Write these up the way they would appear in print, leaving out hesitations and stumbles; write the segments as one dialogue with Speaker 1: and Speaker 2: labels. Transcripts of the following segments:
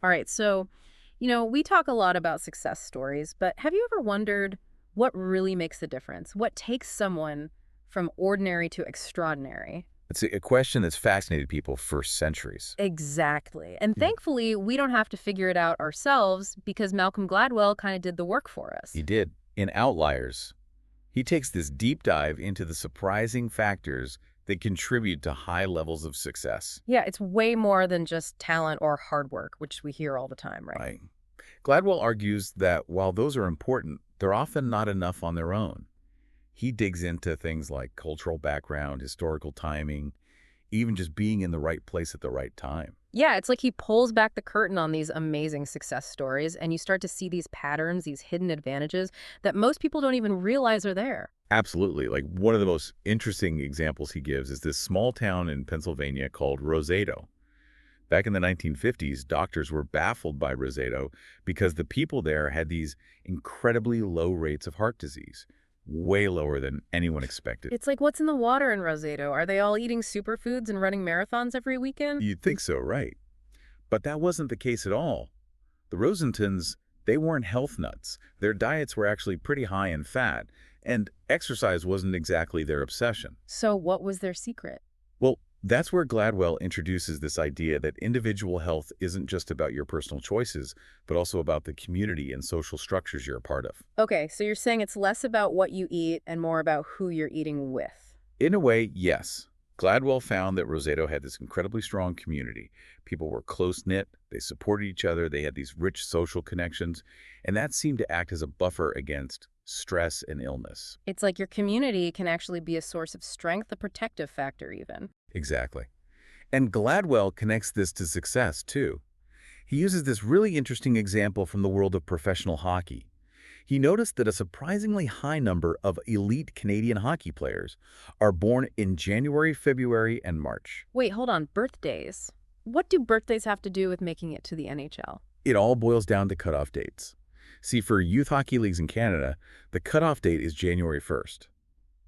Speaker 1: All right, so, we talk a lot about success stories, but have you ever wondered what really makes the difference? What takes someone from ordinary to extraordinary?
Speaker 2: It's a question that's fascinated people for centuries.
Speaker 1: Exactly. And
Speaker 2: Yeah.
Speaker 1: thankfully, we don't have to figure it out ourselves because Malcolm Gladwell kind of did the work for
Speaker 2: He
Speaker 1: us.
Speaker 2: did. In Outliers, he takes this deep dive into the surprising factors that contribute to high levels of success.
Speaker 1: Yeah, it's way more than just talent or hard work, which we hear all the time, right?
Speaker 2: Right. Gladwell argues that while those are important, they're often not enough on their own. He digs into things like cultural background, historical timing, even just being in the right place at the right time.
Speaker 1: Yeah, it's like he pulls back the curtain on these amazing success stories, and you start to see these patterns, these hidden advantages that most people don't even realize are there.
Speaker 2: Absolutely. Like one of the most interesting examples he gives is this small town in Pennsylvania called Roseto. Back in the 1950s, doctors were baffled by Roseto because the people there had these incredibly low rates of heart disease, way lower than anyone expected.
Speaker 1: It's like, what's in the water in Roseto? Are they all eating superfoods and running marathons every weekend?
Speaker 2: You'd think so, right? But that wasn't the case at all. The Rosentons, they weren't health nuts. Their diets were actually pretty high in fat, and exercise wasn't exactly their obsession.
Speaker 1: So, what was their secret?
Speaker 2: Well, that's where Gladwell introduces this idea that individual health isn't just about your personal choices, but also about the community and social structures you're a part of.
Speaker 1: Okay, so you're saying it's less about what you eat and more about who you're eating with.
Speaker 2: In a way, yes. Gladwell found that Roseto had this incredibly strong community. People were close-knit, they supported each other, they had these rich social connections, and that seemed to act as a buffer against stress and illness.
Speaker 1: It's like your community can actually be a source of strength, a protective factor, even.
Speaker 2: Exactly. And Gladwell connects this to success, too. He uses this really interesting example from the world of professional hockey. He noticed that a surprisingly high number of elite Canadian hockey players are born in January, February, and March.
Speaker 1: Wait, hold on. Birthdays. What do birthdays have to do with making it to the NHL?
Speaker 2: It all boils down to cutoff dates. See, for youth hockey leagues in Canada, the cutoff date is January 1st.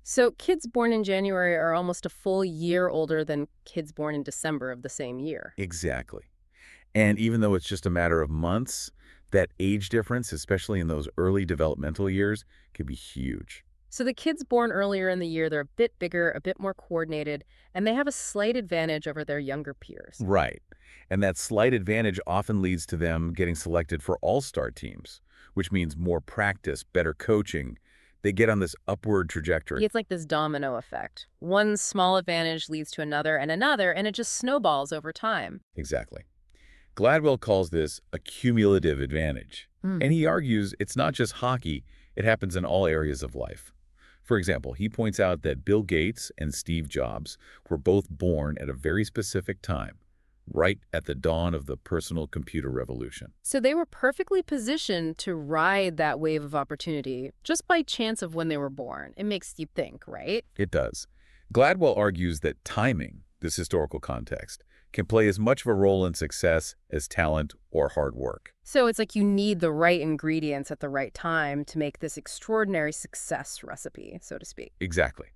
Speaker 1: So, kids born in January are almost a full year older than kids born in December of the same year.
Speaker 2: Exactly. And even though it's just a matter of months, that age difference, especially in those early developmental years, can be huge.
Speaker 1: So, the kids born earlier in the year, they're a bit bigger, a bit more coordinated, and they have a slight advantage over their younger peers.
Speaker 2: Right. And that slight advantage often leads to them getting selected for all-star teams, which means more practice, better coaching. They get on this upward trajectory.
Speaker 1: It's like this domino effect. One small advantage leads to another, and it just snowballs over time.
Speaker 2: Exactly. Gladwell calls this a cumulative advantage.
Speaker 1: Hmm.
Speaker 2: And he argues it's not just hockey, it happens in all areas of life. For example, he points out that Bill Gates and Steve Jobs were both born at a very specific time, right at the dawn of the personal computer revolution.
Speaker 1: So they were perfectly positioned to ride that wave of opportunity just by chance of when they were born. It makes you think, right?
Speaker 2: It does. Gladwell argues that timing, this historical context, can play as much of a role in success as talent or hard work.
Speaker 1: So it's like you need the right ingredients at the right time to make this extraordinary success recipe, so to speak.
Speaker 2: Exactly.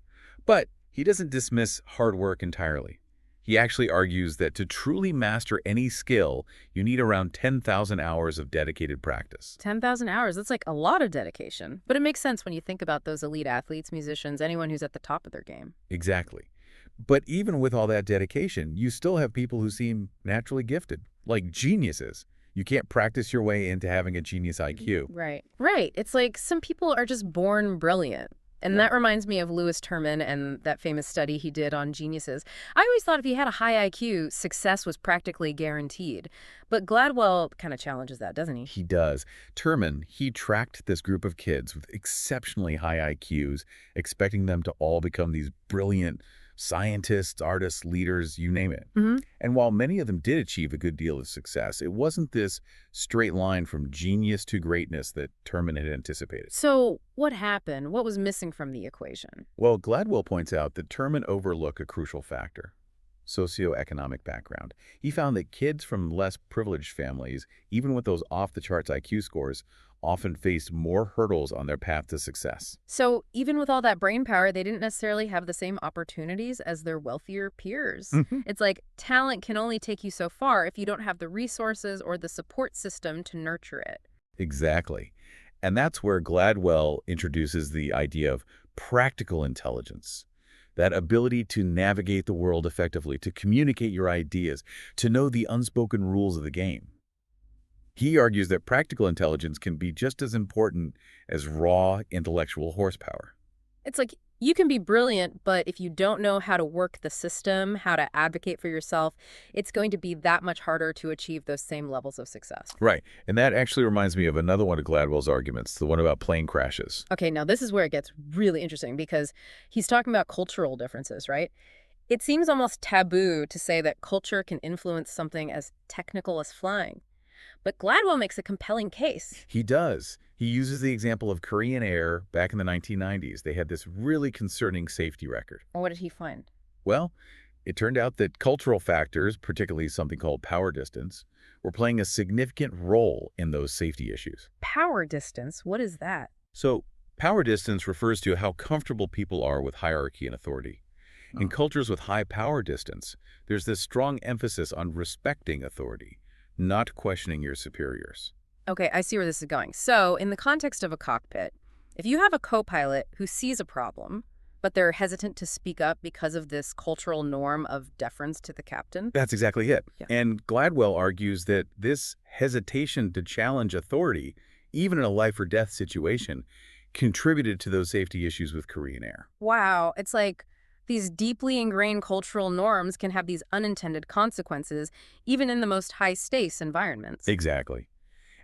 Speaker 2: But he doesn't dismiss hard work entirely. He actually argues that to truly master any skill, you need around 10,000 hours of dedicated practice.
Speaker 1: 10,000 hours, that's like a lot of dedication. But it makes sense when you think about those elite athletes, musicians, anyone who's at the top of their game.
Speaker 2: Exactly. But even with all that dedication, you still have people who seem naturally gifted, like geniuses. You can't practice your way into having a genius IQ.
Speaker 1: Right. Right. It's like some people are just born brilliant. And
Speaker 2: Yeah.
Speaker 1: that reminds me of Lewis Terman and that famous study he did on geniuses. I always thought if you had a high IQ, success was practically guaranteed. But Gladwell kind of challenges that, doesn't he?
Speaker 2: He does. Terman, he tracked this group of kids with exceptionally high IQs, expecting them to all become these brilliant scientists, artists, leaders, you name it.
Speaker 1: Hmm.
Speaker 2: And while many of them did achieve a good deal of success, it wasn't this straight line from genius to greatness that Terman had anticipated.
Speaker 1: So what happened? What was missing from the equation?
Speaker 2: Well, Gladwell points out that Terman overlooked a crucial factor: socioeconomic background. He found that kids from less privileged families, even with those off-the-charts IQ scores, often faced more hurdles on their path to success.
Speaker 1: So even with all that brain power, they didn't necessarily have the same opportunities as their wealthier peers.
Speaker 2: Mhm.
Speaker 1: It's like talent can only take you so far if you don't have the resources or the support system to nurture it.
Speaker 2: Exactly. And that's where Gladwell introduces the idea of practical intelligence, that ability to navigate the world effectively, to communicate your ideas, to know the unspoken rules of the game. He argues that practical intelligence can be just as important as raw intellectual horsepower.
Speaker 1: It's like you can be brilliant, but if you don't know how to work the system, how to advocate for yourself, it's going to be that much harder to achieve those same levels of success.
Speaker 2: Right. And that actually reminds me of another one of Gladwell's arguments, the one about plane crashes.
Speaker 1: Okay, now this is where it gets really interesting because he's talking about cultural differences, right? It seems almost taboo to say that culture can influence something as technical as flying. But Gladwell makes a compelling case.
Speaker 2: He does. He uses the example of Korean Air back in the 1990s. They had this really concerning safety record.
Speaker 1: What did he find?
Speaker 2: Well, it turned out that cultural factors, particularly something called power distance, were playing a significant role in those safety issues.
Speaker 1: Power distance, what is that?
Speaker 2: So, power distance refers to how comfortable people are with hierarchy and authority. In cultures with high power distance, there's this strong emphasis on respecting authority, not questioning your superiors.
Speaker 1: Okay, I see where this is going. So, in the context of a cockpit, if you have a co-pilot who sees a problem, but they're hesitant to speak up because of this cultural norm of deference to the captain.
Speaker 2: That's exactly it.
Speaker 1: Yeah.
Speaker 2: And Gladwell argues that this hesitation to challenge authority, even in a life or death situation, contributed to those safety issues with Korean Air.
Speaker 1: Wow, it's like these deeply ingrained cultural norms can have these unintended consequences, even in the most high-stakes environments.
Speaker 2: Exactly.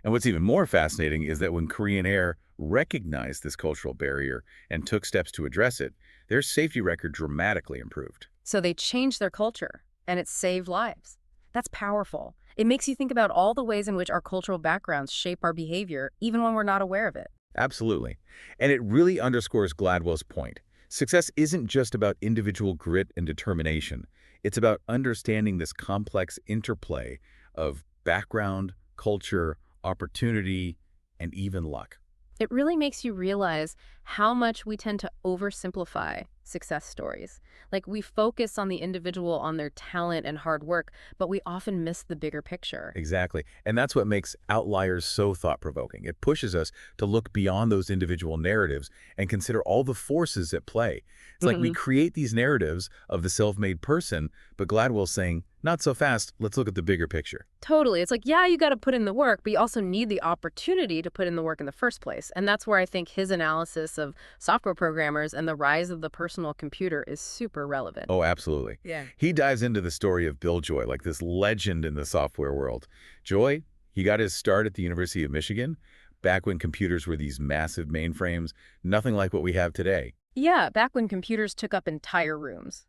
Speaker 2: And what's even more fascinating is that when Korean Air recognized this cultural barrier and took steps to address it, their safety record dramatically improved.
Speaker 1: So they changed their culture, and it saved lives. That's powerful. It makes you think about all the ways in which our cultural backgrounds shape our behavior, even when we're not aware of it.
Speaker 2: Absolutely. And it really underscores Gladwell's point. Success isn't just about individual grit and determination. It's about understanding this complex interplay of background, culture, opportunity, and even luck.
Speaker 1: It really makes you realize how much we tend to oversimplify success stories. Like we focus on the individual, on their talent and hard work, but we often miss the bigger picture.
Speaker 2: Exactly. And that's what makes Outliers so thought-provoking. It pushes us to look beyond those individual narratives and consider all the forces at play. It's like we create these narratives of the self-made person, but Gladwell's saying, not so fast, let's look at the bigger picture.
Speaker 1: Totally. It's like, yeah, you got to put in the work, but you also need the opportunity to put in the work in the first place. And that's where I think his analysis of software programmers and the rise of the personal computer is super relevant.
Speaker 2: Oh, absolutely.
Speaker 1: Yeah.
Speaker 2: He dives into the story of Bill Joy, like this legend in the software world. Joy, he got his start at the University of Michigan, back when computers were these massive mainframes, nothing like what we have today.
Speaker 1: Yeah, back when computers took up entire rooms.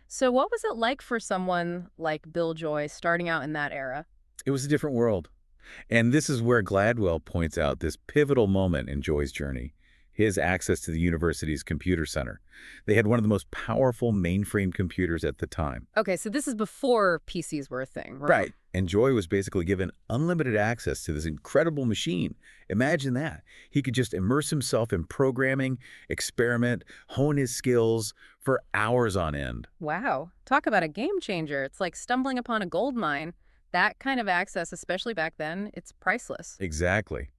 Speaker 1: So what was it like for someone like Bill Joy starting out in that era?
Speaker 2: It was a different world. And this is where Gladwell points out this pivotal moment in Joy's journey, his access to the university's computer center. They had one of the most powerful mainframe computers at the time.
Speaker 1: Okay, so this is before PCs were a thing, right?
Speaker 2: And Joy was basically given unlimited access to this incredible machine. Imagine that. He could just immerse himself in programming, experiment, hone his skills for hours on end.
Speaker 1: Wow. Talk about a game changer. It's like stumbling upon a gold mine. That kind of access, especially back then, it's priceless.
Speaker 2: Exactly.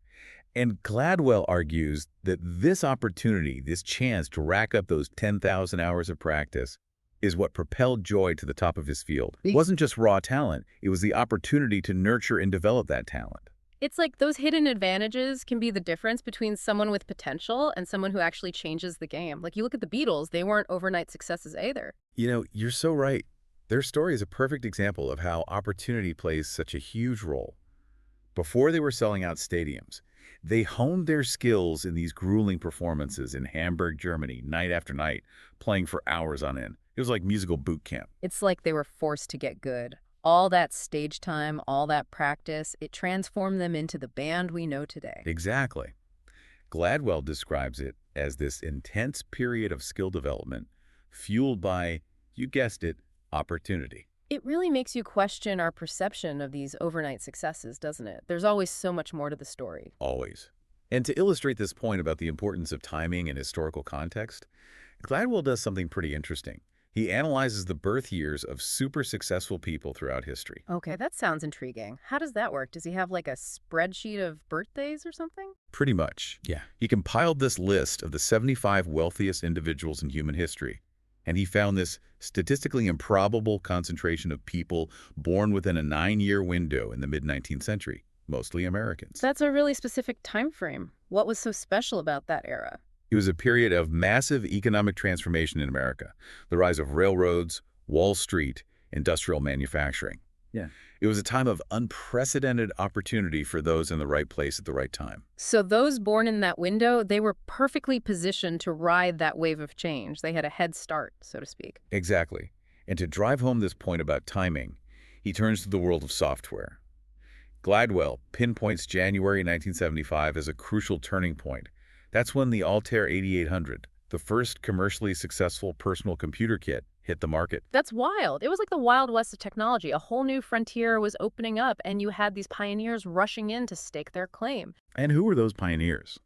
Speaker 2: And Gladwell argues that this opportunity, this chance to rack up those 10,000 hours of practice, is what propelled Joy to the top of his field. It wasn't just raw talent, it was the opportunity to nurture and develop that talent.
Speaker 1: It's like those hidden advantages can be the difference between someone with potential and someone who actually changes the game. Like you look at the Beatles, they weren't overnight successes either.
Speaker 2: You know, you're so right. Their story is a perfect example of how opportunity plays such a huge role. Before they were selling out stadiums, they honed their skills in these grueling performances in Hamburg, Germany, night after night, playing for hours on end. It was like musical boot camp.
Speaker 1: It's like they were forced to get good. All that stage time, all that practice, it transformed them into the band we know today.
Speaker 2: Exactly. Gladwell describes it as this intense period of skill development fueled by, you guessed it, opportunity.
Speaker 1: It really makes you question our perception of these overnight successes, doesn't it? There's always so much more to the story.
Speaker 2: Always. And to illustrate this point about the importance of timing and historical context, Gladwell does something pretty interesting. He analyzes the birth years of super successful people throughout history.
Speaker 1: Okay, that sounds intriguing. How does that work? Does he have like a spreadsheet of birthdays or something?
Speaker 2: Pretty much. Yeah. He compiled this list of the 75 wealthiest individuals in human history, and he found this statistically improbable concentration of people born within a 9-year window in the mid-19th century, mostly Americans.
Speaker 1: That's a really specific time frame. What was so special about that era?
Speaker 2: It was a period of massive economic transformation in America, the rise of railroads, Wall Street, industrial manufacturing.
Speaker 3: Yeah.
Speaker 2: It was a time of unprecedented opportunity for those in the right place at the right time.
Speaker 1: So those born in that window, they were perfectly positioned to ride that wave of change. They had a head start, so to speak.
Speaker 2: Exactly. And to drive home this point about timing, he turns to the world of software. Gladwell pinpoints January 1975 as a crucial turning point. That's when the Altair 8800, the first commercially successful personal computer kit, hit the market.
Speaker 1: That's wild. It was like the Wild West of technology. A whole new frontier was opening up, and you had these pioneers rushing in to stake their claim.
Speaker 2: And who were those pioneers?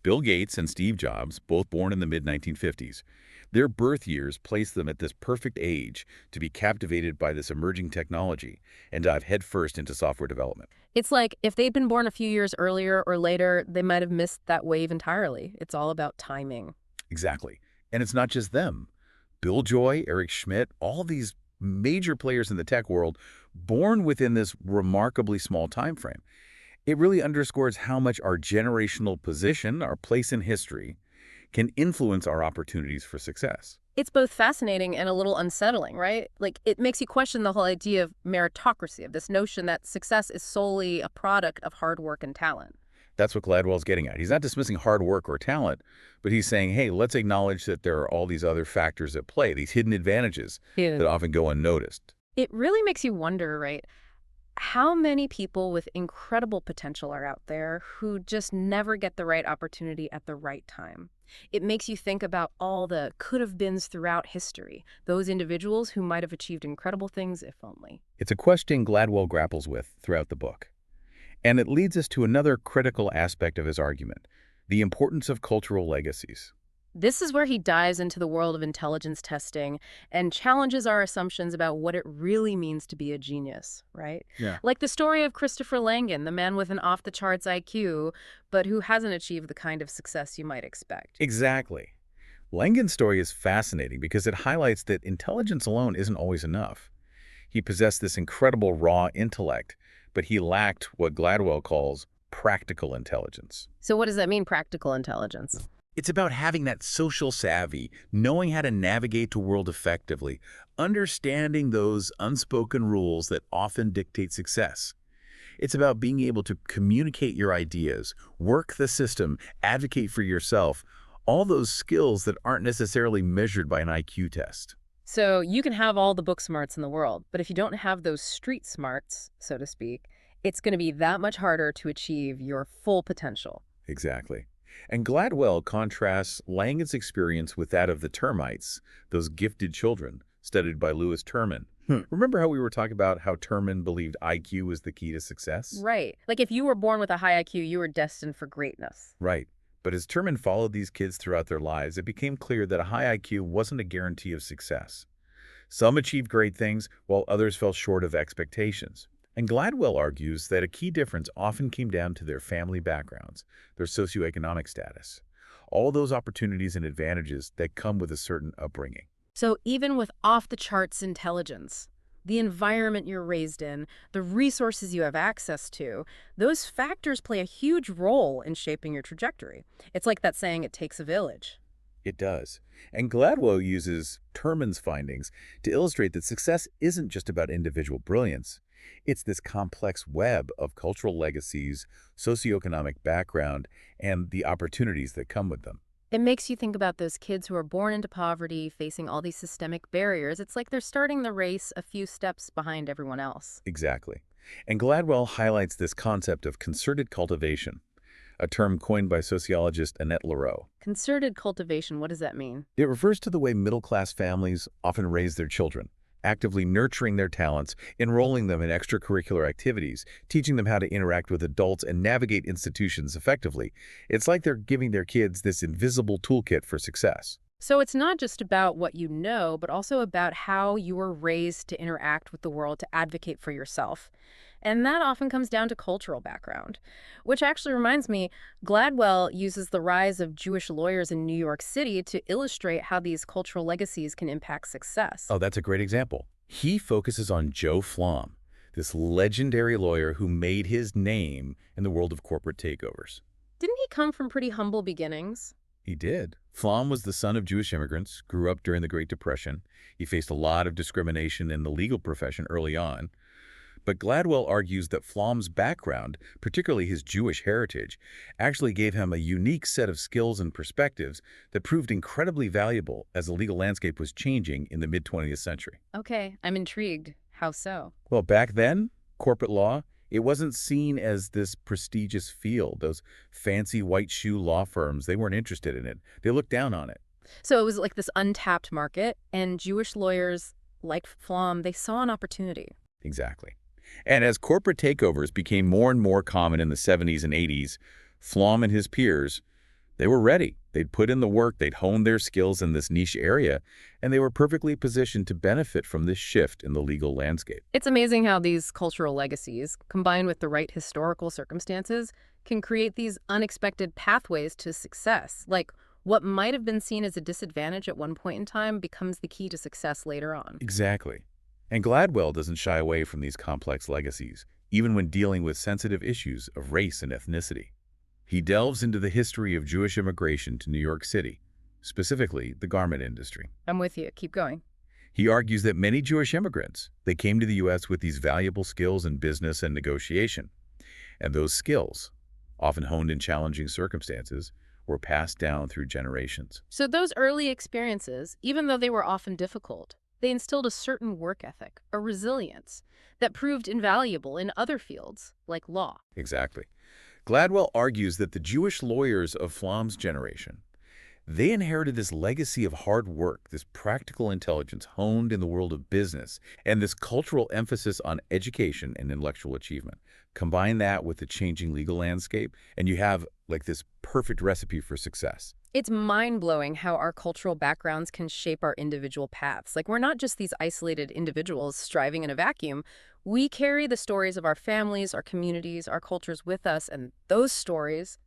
Speaker 2: Bill Gates and Steve Jobs, both born in the mid-1950s. Their birth years placed them at this perfect age to be captivated by this emerging technology and dive headfirst into software development.
Speaker 1: It's like if they'd been born a few years earlier or later, they might have missed that wave entirely. It's all about timing.
Speaker 2: Exactly. And it's not just them. Bill Joy, Eric Schmidt, all these major players in the tech world, born within this remarkably small time frame. It really underscores how much our generational position, our place in history, can influence our opportunities for success.
Speaker 1: It's both fascinating and a little unsettling, right? Like, it makes you question the whole idea of meritocracy, of this notion that success is solely a product of hard work and talent.
Speaker 2: That's what Gladwell's getting at. He's not dismissing hard work or talent, but he's saying, hey, let's acknowledge that there are all these other factors at play, these hidden advantages that often go unnoticed.
Speaker 1: It really makes you wonder, right? How many people with incredible potential are out there who just never get the right opportunity at the right time? It makes you think about all the could-have-beens throughout history, those individuals who might have achieved incredible things if only.
Speaker 2: It's a question Gladwell grapples with throughout the book. And it leads us to another critical aspect of his argument, the importance of cultural legacies.
Speaker 1: This is where he dives into the world of intelligence testing and challenges our assumptions about what it really means to be a genius, right?
Speaker 3: Yeah.
Speaker 1: Like the story of Christopher Langan, the man with an off-the-charts IQ, but who hasn't achieved the kind of success you might expect.
Speaker 2: Exactly. Langan's story is fascinating because it highlights that intelligence alone isn't always enough. He possessed this incredible raw intellect, but he lacked what Gladwell calls practical intelligence.
Speaker 1: So what does that mean, practical intelligence?
Speaker 2: It's about having that social savvy, knowing how to navigate the world effectively, understanding those unspoken rules that often dictate success. It's about being able to communicate your ideas, work the system, advocate for yourself, all those skills that aren't necessarily measured by an IQ test.
Speaker 1: So you can have all the book smarts in the world, but if you don't have those street smarts, so to speak, it's going to be that much harder to achieve your full potential.
Speaker 2: Exactly. And Gladwell contrasts Langan's experience with that of the termites, those gifted children, studied by Lewis Terman. Remember how we were talking about how Terman believed IQ was the key to success?
Speaker 1: Right. Like if you were born with a high IQ, you were destined for greatness.
Speaker 2: Right. But as Terman followed these kids throughout their lives, it became clear that a high IQ wasn't a guarantee of success. Some achieved great things, while others fell short of expectations. And Gladwell argues that a key difference often came down to their family backgrounds, their socioeconomic status, all those opportunities and advantages that come with a certain upbringing.
Speaker 1: So even with off-the-charts intelligence, the environment you're raised in, the resources you have access to, those factors play a huge role in shaping your trajectory. It's like that saying, it takes a village.
Speaker 2: It does. And Gladwell uses Terman's findings to illustrate that success isn't just about individual brilliance. It's this complex web of cultural legacies, socioeconomic background, and the opportunities that come with them.
Speaker 1: It makes you think about those kids who are born into poverty, facing all these systemic barriers. It's like they're starting the race a few steps behind everyone else.
Speaker 2: Exactly. And Gladwell highlights this concept of concerted cultivation, a term coined by sociologist Annette Lareau.
Speaker 1: Concerted cultivation, what does that mean?
Speaker 2: It refers to the way middle-class families often raise their children, actively nurturing their talents, enrolling them in extracurricular activities, teaching them how to interact with adults and navigate institutions effectively. It's like they're giving their kids this invisible toolkit for success.
Speaker 1: So it's not just about what you know, but also about how you were raised to interact with the world, to advocate for yourself. And that often comes down to cultural background, which actually reminds me, Gladwell uses the rise of Jewish lawyers in New York City to illustrate how these cultural legacies can impact success.
Speaker 2: Oh, that's a great example. He focuses on Joe Flom, this legendary lawyer who made his name in the world of corporate takeovers.
Speaker 1: Didn't he come from pretty humble beginnings?
Speaker 2: He did. Flom was the son of Jewish immigrants, grew up during the Great Depression. He faced a lot of discrimination in the legal profession early on. But Gladwell argues that Flom's background, particularly his Jewish heritage, actually gave him a unique set of skills and perspectives that proved incredibly valuable as the legal landscape was changing in the mid-20th century.
Speaker 1: Okay, I'm intrigued. How so?
Speaker 2: Well, back then, corporate law, it wasn't seen as this prestigious field. Those fancy white shoe law firms, they weren't interested in it. They looked down on it.
Speaker 1: So it was like this untapped market, and Jewish lawyers like Flom, they saw an opportunity.
Speaker 2: Exactly. And as corporate takeovers became more and more common in the 70s and 80s, Flom and his peers, they were ready. They'd put in the work, they'd honed their skills in this niche area, and they were perfectly positioned to benefit from this shift in the legal landscape.
Speaker 1: It's amazing how these cultural legacies, combined with the right historical circumstances, can create these unexpected pathways to success. Like what might have been seen as a disadvantage at one point in time becomes the key to success later on.
Speaker 2: Exactly. And Gladwell doesn't shy away from these complex legacies, even when dealing with sensitive issues of race and ethnicity. He delves into the history of Jewish immigration to New York City, specifically the garment industry.
Speaker 1: I'm with you. Keep going.
Speaker 2: He argues that many Jewish immigrants, they came to the U.S. with these valuable skills in business and negotiation. And those skills, often honed in challenging circumstances, were passed down through generations.
Speaker 1: So those early experiences, even though they were often difficult, they instilled a certain work ethic, a resilience, that proved invaluable in other fields, like law.
Speaker 2: Exactly. Gladwell argues that the Jewish lawyers of Flom's generation, they inherited this legacy of hard work, this practical intelligence honed in the world of business, and this cultural emphasis on education and intellectual achievement. Combine that with the changing legal landscape, and you have like this perfect recipe for success.
Speaker 1: It's mind-blowing how our cultural backgrounds can shape our individual paths. Like, we're not just these isolated individuals striving in a vacuum. We carry the stories of our families, our communities, our cultures with us, and those stories,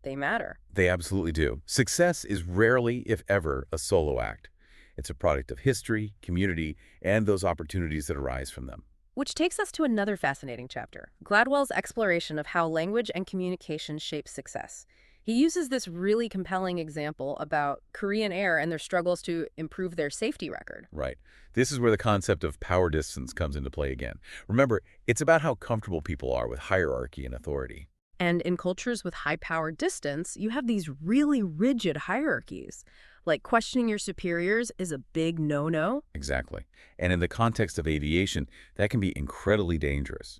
Speaker 1: they matter.
Speaker 2: They absolutely do. Success is rarely, if ever, a solo act. It's a product of history, community, and those opportunities that arise from them.
Speaker 1: Which takes us to another fascinating chapter, Gladwell's exploration of how language and communication shape success. He uses this really compelling example about Korean Air and their struggles to improve their safety record.
Speaker 2: Right. This is where the concept of power distance comes into play again. Remember, it's about how comfortable people are with hierarchy and authority.
Speaker 1: And in cultures with high power distance, you have these really rigid hierarchies. Like questioning your superiors is a big no-no.
Speaker 2: Exactly. And in the context of aviation, that can be incredibly dangerous.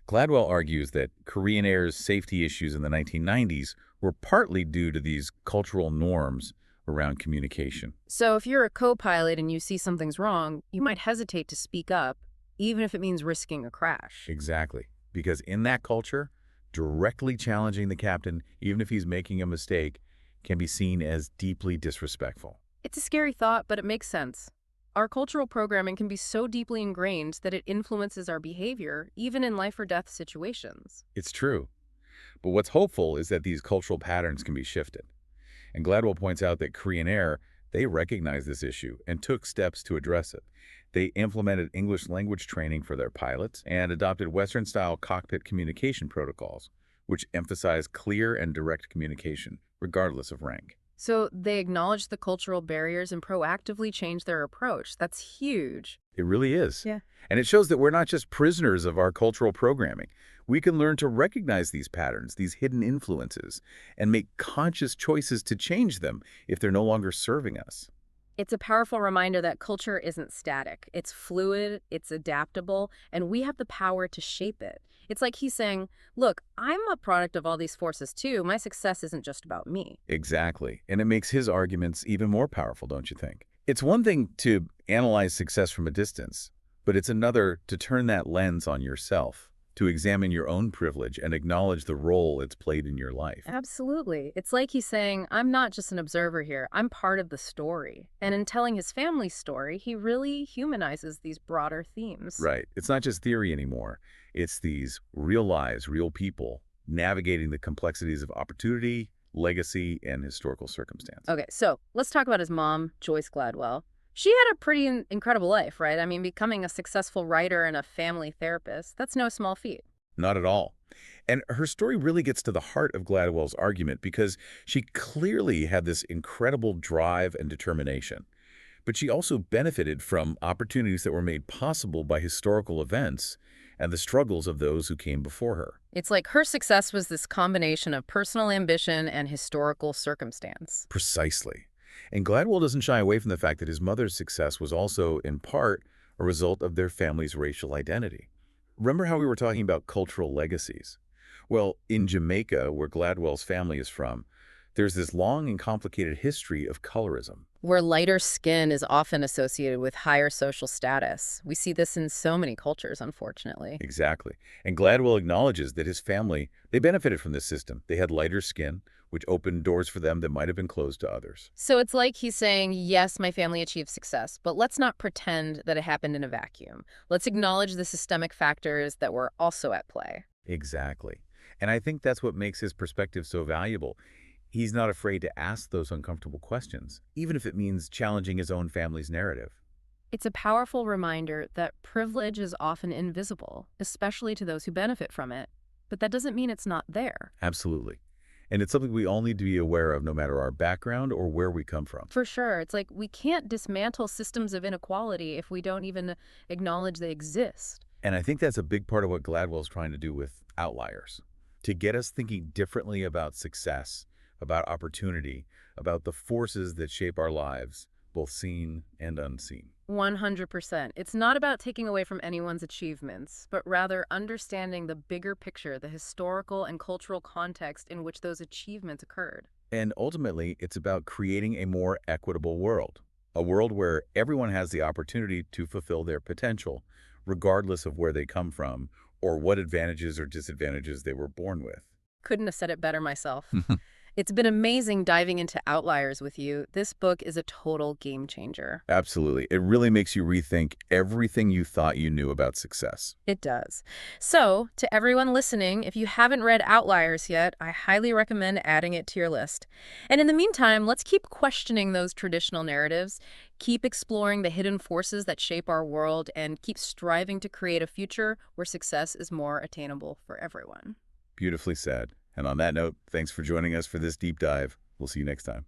Speaker 2: Gladwell argues that Korean Air's safety issues in the 1990s were partly due to these cultural norms around communication.
Speaker 1: So if you're a co-pilot and you see something's wrong, you might hesitate to speak up, even if it means risking a crash.
Speaker 2: Exactly. Because in that culture, directly challenging the captain, even if he's making a mistake, can be seen as deeply disrespectful.
Speaker 1: It's a scary thought, but it makes sense. Our cultural programming can be so deeply ingrained that it influences our behavior, even in life or death situations.
Speaker 2: It's true. But what's hopeful is that these cultural patterns can be shifted. And Gladwell points out that Korean Air, they recognized this issue and took steps to address it. They implemented English language training for their pilots and adopted Western-style cockpit communication protocols, which emphasize clear and direct communication, regardless of rank.
Speaker 1: So they acknowledge the cultural barriers and proactively change their approach. That's huge.
Speaker 2: It really is.
Speaker 1: Yeah.
Speaker 2: And it shows that we're not just prisoners of our cultural programming. We can learn to recognize these patterns, these hidden influences, and make conscious choices to change them if they're no longer serving us.
Speaker 1: It's a powerful reminder that culture isn't static. It's fluid, it's adaptable, and we have the power to shape it. It's like he's saying, look, I'm a product of all these forces too. My success isn't just about me.
Speaker 2: Exactly. And it makes his arguments even more powerful, don't you think? It's one thing to analyze success from a distance, but it's another to turn that lens on yourself, to examine your own privilege and acknowledge the role it's played in your life.
Speaker 1: Absolutely. It's like he's saying, I'm not just an observer here, I'm part of the story. And in telling his family's story, he really humanizes these broader themes.
Speaker 2: Right. It's not just theory anymore. It's these real lives, real people navigating the complexities of opportunity, legacy, and historical circumstance.
Speaker 1: Okay, so let's talk about his mom, Joyce Gladwell. She had a pretty incredible life, right? I mean, becoming a successful writer and a family therapist, that's no small feat.
Speaker 2: Not at all. And her story really gets to the heart of Gladwell's argument because she clearly had this incredible drive and determination. But she also benefited from opportunities that were made possible by historical events and the struggles of those who came before her.
Speaker 1: It's like her success was this combination of personal ambition and historical circumstance.
Speaker 2: Precisely. And Gladwell doesn't shy away from the fact that his mother's success was also, in part, a result of their family's racial identity. Remember how we were talking about cultural legacies? Well, in Jamaica, where Gladwell's family is from, there's this long and complicated history of colorism.
Speaker 1: Where lighter skin is often associated with higher social status. We see this in so many cultures, unfortunately.
Speaker 2: Exactly. And Gladwell acknowledges that his family, they benefited from this system. They had lighter skin, which opened doors for them that might have been closed to others.
Speaker 1: So it's like he's saying, yes, my family achieved success, but let's not pretend that it happened in a vacuum. Let's acknowledge the systemic factors that were also at play.
Speaker 2: Exactly. And I think that's what makes his perspective so valuable. He's not afraid to ask those uncomfortable questions, even if it means challenging his own family's narrative.
Speaker 1: It's a powerful reminder that privilege is often invisible, especially to those who benefit from it. But that doesn't mean it's not there.
Speaker 2: Absolutely. And it's something we all need to be aware of no matter our background or where we come from.
Speaker 1: For sure. It's like we can't dismantle systems of inequality if we don't even acknowledge they exist.
Speaker 2: And I think that's a big part of what Gladwell's trying to do with Outliers, to get us thinking differently about success, about opportunity, about the forces that shape our lives, both seen and unseen.
Speaker 1: 100%. It's not about taking away from anyone's achievements, but rather understanding the bigger picture, the historical and cultural context in which those achievements occurred.
Speaker 2: And ultimately, it's about creating a more equitable world, a world where everyone has the opportunity to fulfill their potential, regardless of where they come from or what advantages or disadvantages they were born with.
Speaker 1: Couldn't have said it better myself. It's been amazing diving into Outliers with you. This book is a total game changer.
Speaker 2: Absolutely. It really makes you rethink everything you thought you knew about success.
Speaker 1: It does. So, to everyone listening, if you haven't read Outliers yet, I highly recommend adding it to your list. And in the meantime, let's keep questioning those traditional narratives, keep exploring the hidden forces that shape our world, and keep striving to create a future where success is more attainable for everyone.
Speaker 2: Beautifully said. And on that note, thanks for joining us for this deep dive. We'll see you next time.